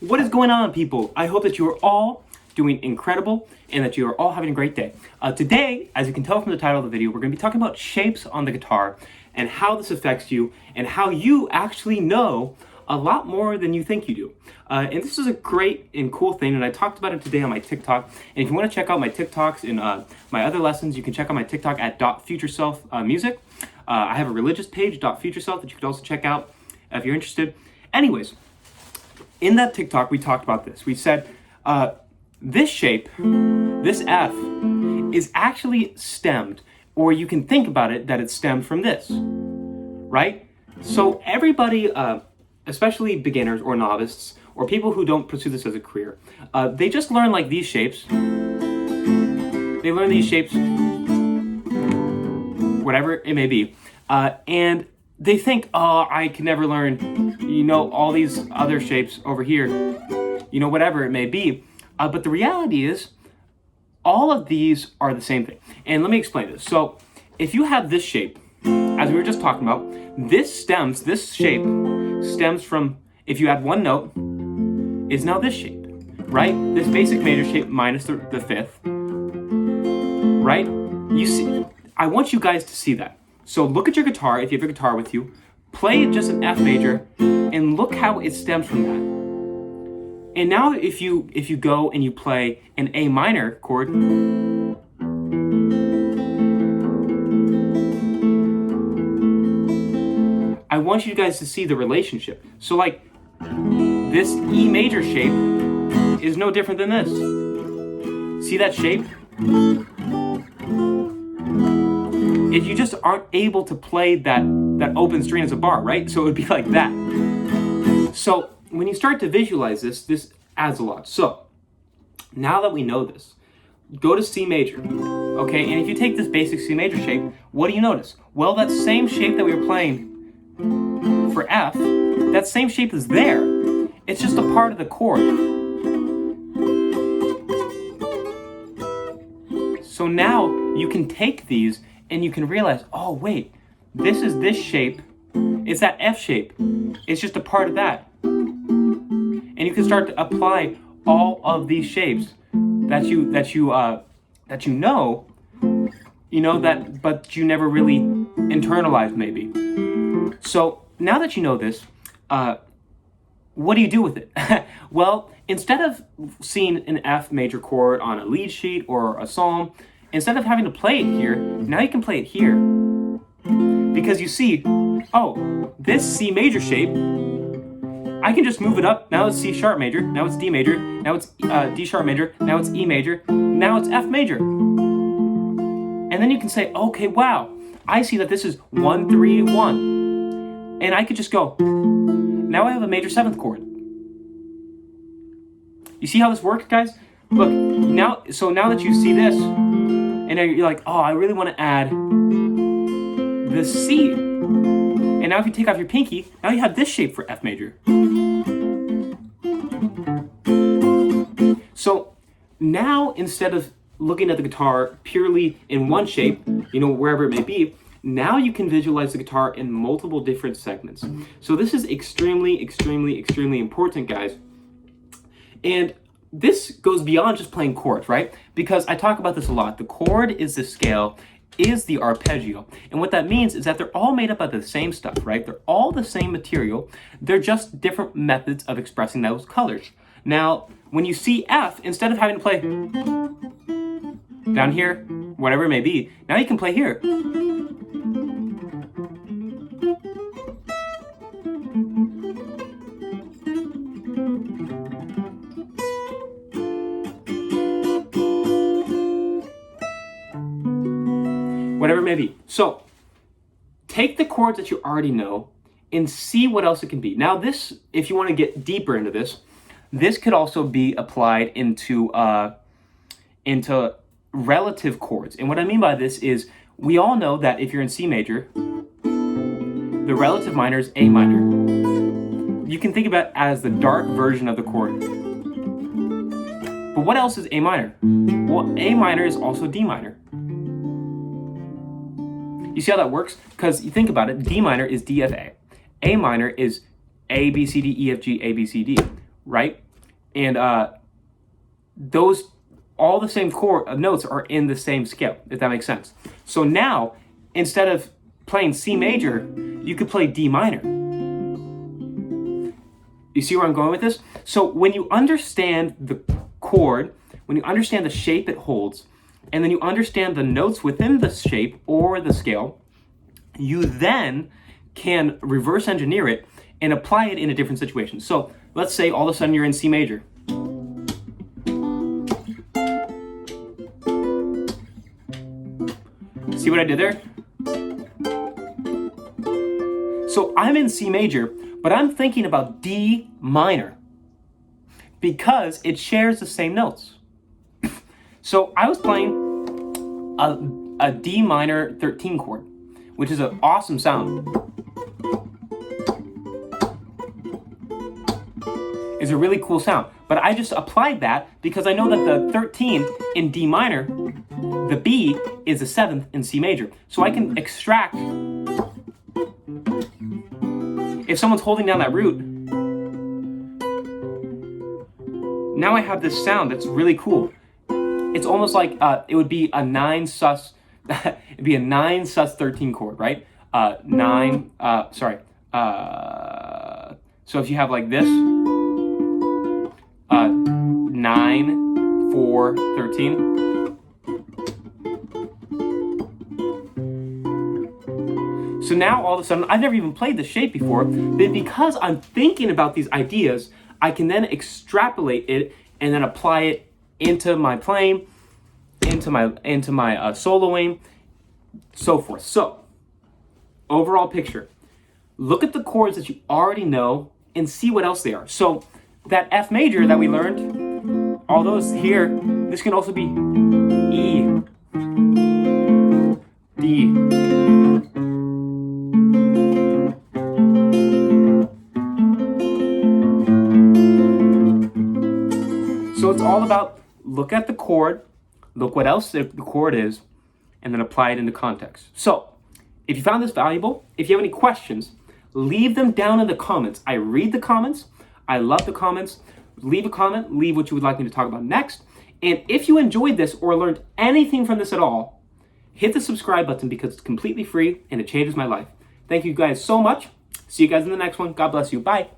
What is going on, people? I hope that you are all doing incredible and that you are all having a great day. Today, as you can tell from the title of the video, we're going to be talking about shapes on the guitar and how this affects you and how you actually know a lot more than you think you do. And this is a great and cool thing, and I talked about it today on my TikTok. And if you want to check out my TikToks and my other lessons, you can check out my TikTok at .futureself_music. I have a religious page, .futureself, that you could also check out if you're interested. Anyways, in that TikTok, we talked about this. We said this shape, this F, is actually stemmed, or you can think about it that it's stemmed from this, right? So everybody, especially beginners or novices, or people who don't pursue this as a career, they just learn like these shapes. They learn these shapes, whatever it may be, and they think, oh, I can never learn, all these other shapes over here, whatever it may be. But the reality is, all of these are the same thing. And let me explain this. So if you have this shape, as we were just talking about, this shape stems from, if you add one note, is now this shape, right? This basic major shape minus the fifth, right? You see, I want you guys to see that. So look at your guitar, if you have your guitar with you, play just an F major, and look how it stems from that. And now if you go and you play an A minor chord, I want you guys to see the relationship. So like, this E major shape is no different than this. See that shape? If you just aren't able to play that open string as a bar, right? So it would be like that. So when you start to visualize this adds a lot. So now that we know this, go to C major, okay? And if you take this basic C major shape, what do you notice? Well, that same shape that we were playing for F, that same shape is there. It's just a part of the chord. So now you can take these and you can realize, oh wait, this is this shape. It's that F shape. It's just a part of that. And you can start to apply all of these shapes that you know, but you never really internalized maybe. So now that you know this, what do you do with it? Well, instead of seeing an F major chord on a lead sheet or a psalm, instead of having to play it here, now you can play it here. Because you see, oh, this C major shape, I can just move it up. Now it's C sharp major, now it's D major, now it's D sharp major, now it's E major, now it's F major. And then you can say, okay, wow, I see that this is 1, 3, 1. And I could just go, now I have a major 7th chord. You see how this works, guys? Look, now that you see this, and you're like, oh, I really want to add the C. And now if you take off your pinky, now you have this shape for F major. So now instead of looking at the guitar purely in one shape, wherever it may be, now you can visualize the guitar in multiple different segments. So this is extremely, extremely, extremely important, guys. And this goes beyond just playing chords, right? Because I talk about this a lot. The chord is the scale, is the arpeggio. And what that means is that they're all made up of the same stuff, right? They're all the same material. They're just different methods of expressing those colors. Now, when you see F, instead of having to play down here, whatever it may be, now you can play here. Whatever it may be. So, take the chords that you already know and see what else it can be. Now this, if you want to get deeper into this could also be applied into relative chords. And what I mean by this is, we all know that if you're in C major, the relative minor is A minor. You can think about it as the dark version of the chord. But what else is A minor? Well, A minor is also D minor. You see how that works? Because you think about it, D minor is D F A. A minor is A, B, C, D, E, F, G, A, B, C, D, right? And those, all the same chord notes are in the same scale, if that makes sense. So now, instead of playing C major, you could play D minor. You see where I'm going with this? So when you understand the chord, when you understand the shape it holds, and then you understand the notes within the shape or the scale, you then can reverse engineer it and apply it in a different situation. So let's say all of a sudden you're in C major. See what I did there? So I'm in C major, but I'm thinking about D minor because it shares the same notes. So I was playing a D minor 13 chord, which is an awesome sound. It's a really cool sound. But I just applied that because I know that the 13 in D minor, the B is a 7th in C major. So I can extract, if someone's holding down that root, now I have this sound that's really cool. It's almost like it would be a 9 sus, it'd be a 9 sus 13 chord, right? So if you have like this, 9, 4, 13. So now all of a sudden, I've never even played this shape before, but because I'm thinking about these ideas, I can then extrapolate it and then apply it into my playing, into my soloing, so forth. So, overall picture. Look at the chords that you already know and see what else they are. So, that F major that we learned, all those here, this can also be E, D, so it's all about look at the chord, look what else the chord is, and then apply it into context. So, if you found this valuable, if you have any questions, leave them down in the comments. I read the comments. I love the comments. Leave a comment. Leave what you would like me to talk about next. And if you enjoyed this or learned anything from this at all, hit the subscribe button because it's completely free and it changes my life. Thank you guys so much. See you guys in the next one. God bless you. Bye.